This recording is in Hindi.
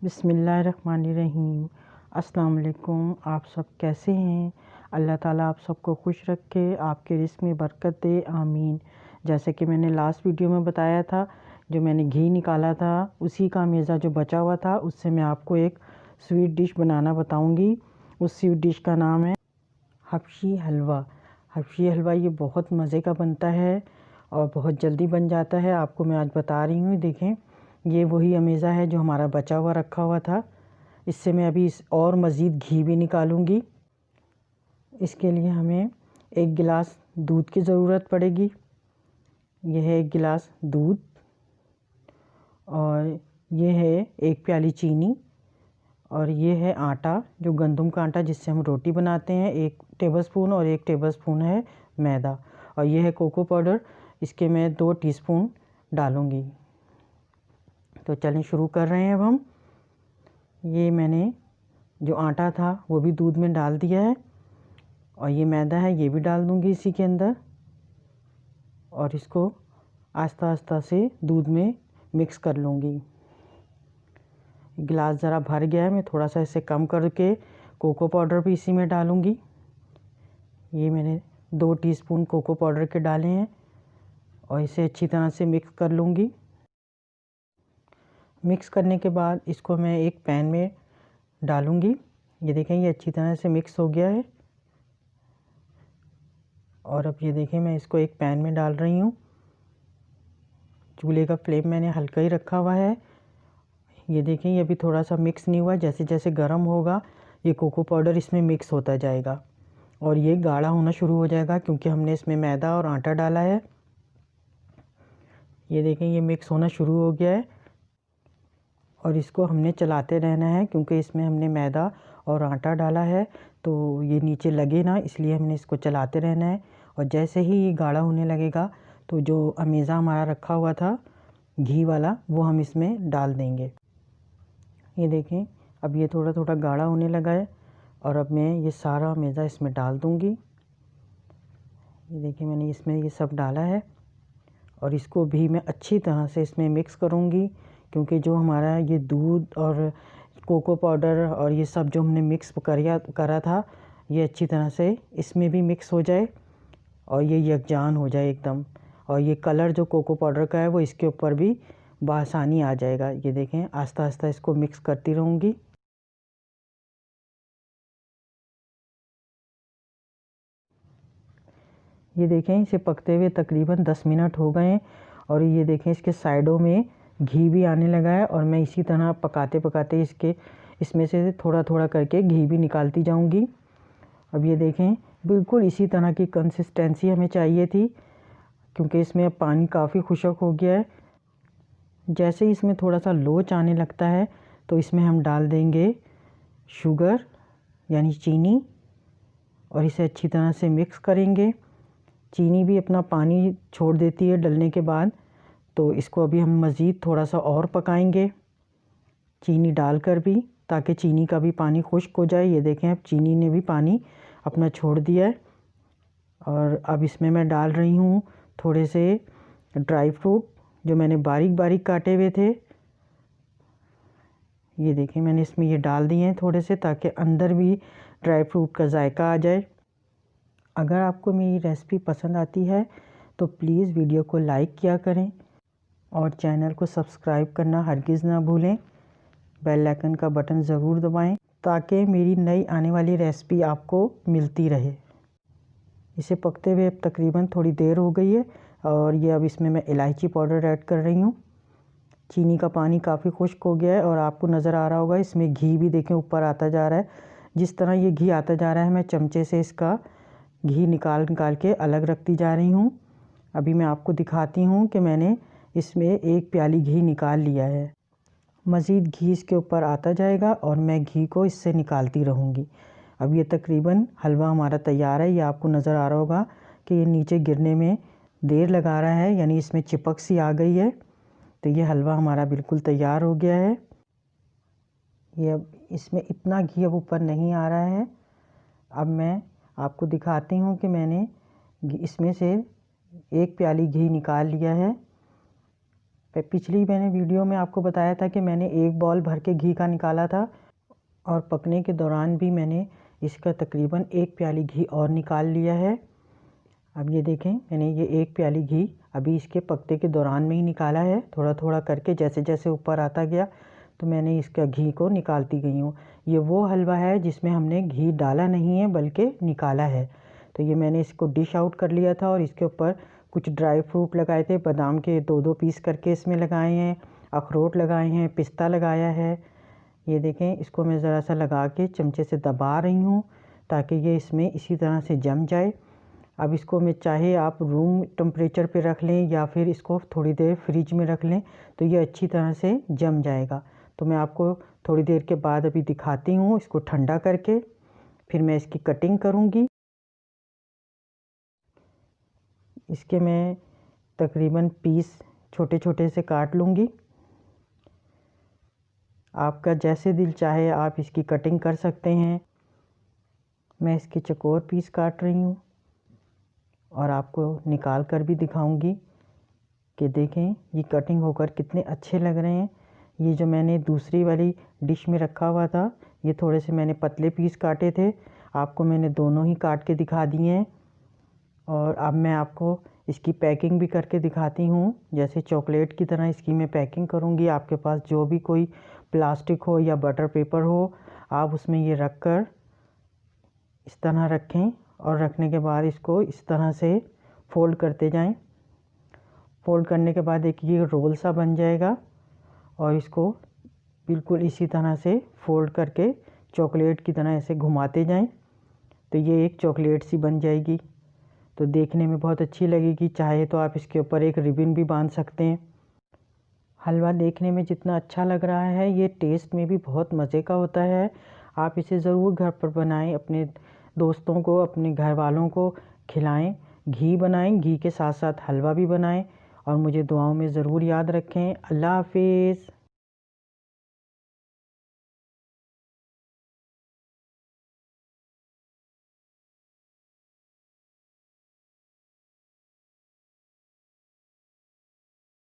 बिस्मिल्लाहिर्रहमानिर्रहीम। अस्सलाम वालेकुम। आप सब कैसे हैं? अल्लाह ताला आप सबको खुश रखे, आपके रिस्क में बरकत दे, आमीन। जैसे कि मैंने लास्ट वीडियो में बताया था, जो मैंने घी निकाला था उसी का मेज़ा जो बचा हुआ था उससे मैं आपको एक स्वीट डिश बनाना बताऊंगी। उस स्वीट डिश का नाम है हबशी हलवा। हबशी हलवा ये बहुत मज़े का बनता है और बहुत जल्दी बन जाता है। आपको मैं आज बता रही हूँ। देखें, ये वही अमेज़ा है जो हमारा बचा हुआ रखा हुआ था। इससे मैं अभी और मज़ीद घी भी निकालूंगी। इसके लिए हमें 1 गिलास दूध की ज़रूरत पड़ेगी। यह है 1 गिलास दूध और ये है 1 प्याली चीनी और ये है आटा, जो गंदम का आटा जिससे हम रोटी बनाते हैं, 1 टेबलस्पून और 1 टेबलस्पून है मैदा और ये है कोको पाउडर। इसके मैं 2 टीस्पून डालूँगी। तो चलें शुरू कर रहे हैं अब हम। ये मैंने जो आटा था वो भी दूध में डाल दिया है और ये मैदा है ये भी डाल दूँगी इसी के अंदर और इसको आस्ता आस्ता से दूध में मिक्स कर लूँगी। गिलास ज़रा भर गया है, मैं थोड़ा सा इसे कम करके कोको पाउडर भी इसी में डालूँगी। ये मैंने 2 टीस्पून कोको पाउडर के डाले हैं और इसे अच्छी तरह से मिक्स कर लूँगी। मिक्स करने के बाद इसको मैं एक पैन में डालूँगी। ये देखें, ये अच्छी तरह से मिक्स हो गया है और अब ये देखें मैं इसको एक पैन में डाल रही हूँ। चूल्हे का फ्लेम मैंने हल्का ही रखा हुआ है। ये देखें, ये अभी थोड़ा सा मिक्स नहीं हुआ। जैसे जैसे गर्म होगा ये कोको पाउडर इसमें मिक्स होता जाएगा और ये गाढ़ा होना शुरू हो जाएगा क्योंकि हमने इसमें मैदा और आटा डाला है। ये देखें, ये मिक्स होना शुरू हो गया है और इसको हमने चलाते रहना है क्योंकि इसमें हमने मैदा और आटा डाला है तो ये नीचे लगे ना, इसलिए हमने इसको चलाते रहना है। और जैसे ही ये गाढ़ा होने लगेगा तो जो अमेज़ा हमारा रखा हुआ था घी वाला वो हम इसमें डाल देंगे। ये देखें, अब ये थोड़ा थोड़ा गाढ़ा होने लगा है और अब मैं ये सारा अमेज़ा इसमें डाल दूँगी। ये देखिए, मैंने इसमें ये सब डाला है और इसको भी मैं अच्छी तरह से इसमें मिक्स करूँगी क्योंकि जो हमारा ये दूध और कोको पाउडर और ये सब जो हमने मिक्स करा था ये अच्छी तरह से इसमें भी मिक्स हो जाए और ये यकजान हो जाए एकदम। और ये कलर जो कोको पाउडर का है वो इसके ऊपर भी बआसानी आ जाएगा। ये देखें, आस्ता आस्ता इसको मिक्स करती रहूँगी। ये देखें, इसे पकते हुए तकरीबन 10 मिनट हो गए हैं और ये देखें इसके साइडों में घी भी आने लगा है और मैं इसी तरह पकाते पकाते इसमें से थोड़ा थोड़ा करके घी भी निकालती जाऊंगी। अब ये देखें, बिल्कुल इसी तरह की कंसिस्टेंसी हमें चाहिए थी क्योंकि इसमें पानी काफ़ी खुश्क हो गया है। जैसे ही इसमें थोड़ा सा लोच आने लगता है तो इसमें हम डाल देंगे शुगर यानी चीनी और इसे अच्छी तरह से मिक्स करेंगे। चीनी भी अपना पानी छोड़ देती है डलने के बाद, तो इसको अभी हम मज़ीद थोड़ा सा और पकाएंगे चीनी डालकर भी, ताकि चीनी का भी पानी खुश्क हो जाए। ये देखें, अब चीनी ने भी पानी अपना छोड़ दिया है और अब इसमें मैं डाल रही हूँ थोड़े से ड्राई फ्रूट जो मैंने बारीक बारीक काटे हुए थे। ये देखें, मैंने इसमें ये डाल दिए हैं थोड़े से ताकि अंदर भी ड्राई फ्रूट का जायका आ जाए। अगर आपको मेरी रेसिपी पसंद आती है तो प्लीज़ वीडियो को लाइक किया करें और चैनल को सब्सक्राइब करना हरगिज़ ना भूलें। बेल आइकन का बटन ज़रूर दबाएं ताकि मेरी नई आने वाली रेसिपी आपको मिलती रहे। इसे पकते हुए अब तकरीबन थोड़ी देर हो गई है और ये अब इसमें मैं इलायची पाउडर ऐड कर रही हूँ। चीनी का पानी काफ़ी खुश्क हो गया है और आपको नज़र आ रहा होगा इसमें घी भी देखें ऊपर आता जा रहा है। जिस तरह ये घी आता जा रहा है मैं चमचे से इसका घी निकाल के अलग रखती जा रही हूँ। अभी मैं आपको दिखाती हूँ कि मैंने इसमें 1 प्याली घी निकाल लिया है। मज़ीद घी इसके ऊपर आता जाएगा और मैं घी को इससे निकालती रहूँगी। अब ये तकरीबन हलवा हमारा तैयार है। ये आपको नज़र आ रहा होगा कि ये नीचे गिरने में देर लगा रहा है, यानी इसमें चिपक सी आ गई है। तो ये हलवा हमारा बिल्कुल तैयार हो गया है। ये अब इसमें इतना घी अब ऊपर नहीं आ रहा है। अब मैं आपको दिखाती हूँ कि मैंने इसमें से 1 प्याली घी निकाल लिया है पिछली मैंने वीडियो में आपको बताया था कि मैंने 1 बॉल भर के घी का निकाला था और पकने के दौरान भी मैंने इसका तकरीबन 1 प्याली घी और निकाल लिया है। अब ये देखें, मैंने ये 1 प्याली घी अभी इसके पकते के दौरान में ही निकाला है। थोड़ा थोड़ा करके जैसे जैसे ऊपर आता गया तो मैंने इसका घी को निकालती गई हूँ। ये वो हलवा है जिसमें हमने घी डाला नहीं है बल्कि निकाला है। तो ये मैंने इसको डिश आउट कर लिया था और इसके ऊपर कुछ ड्राई फ्रूट लगाए थे। बादाम के 2-2 पीस करके इसमें लगाए हैं, अखरोट लगाए हैं, पिस्ता लगाया है। ये देखें, इसको मैं ज़रा सा लगा के चमचे से दबा रही हूँ ताकि ये इसमें इसी तरह से जम जाए। अब इसको मैं चाहे आप रूम टेम्परेचर पे रख लें या फिर इसको थोड़ी देर फ्रिज में रख लें तो ये अच्छी तरह से जम जाएगा। तो मैं आपको थोड़ी देर के बाद अभी दिखाती हूँ इसको ठंडा करके, फिर मैं इसकी कटिंग करूँगी। इसके मैं तकरीबन पीस छोटे छोटे से काट लूँगी। आपका जैसे दिल चाहे आप इसकी कटिंग कर सकते हैं। मैं इसके चौकोर पीस काट रही हूँ और आपको निकाल कर भी दिखाऊंगी कि देखें ये कटिंग होकर कितने अच्छे लग रहे हैं। ये जो मैंने दूसरी वाली डिश में रखा हुआ था ये थोड़े से मैंने पतले पीस काटे थे, आपको मैंने दोनों ही काट के दिखा दिए हैं। और अब मैं आपको इसकी पैकिंग भी करके दिखाती हूँ। जैसे चॉकलेट की तरह इसकी मैं पैकिंग करूँगी। आपके पास जो भी कोई प्लास्टिक हो या बटर पेपर हो आप उसमें ये रख कर इस तरह रखें और रखने के बाद इसको इस तरह से फ़ोल्ड करते जाएं। फ़ोल्ड करने के बाद एक ये रोल सा बन जाएगा और इसको बिल्कुल इसी तरह से फ़ोल्ड करके चॉकलेट की तरह ऐसे घुमाते जाएं तो ये एक चॉकलेट सी बन जाएगी। तो देखने में बहुत अच्छी लगेगी। चाहे तो आप इसके ऊपर एक रिबन भी बांध सकते हैं। हलवा देखने में जितना अच्छा लग रहा है ये टेस्ट में भी बहुत मज़े का होता है। आप इसे ज़रूर घर पर बनाएं, अपने दोस्तों को, अपने घर वालों को खिलाएं। घी बनाएं, घी के साथ साथ हलवा भी बनाएं और मुझे दुआओं में ज़रूर याद रखें। अल्लाह हाफिज़।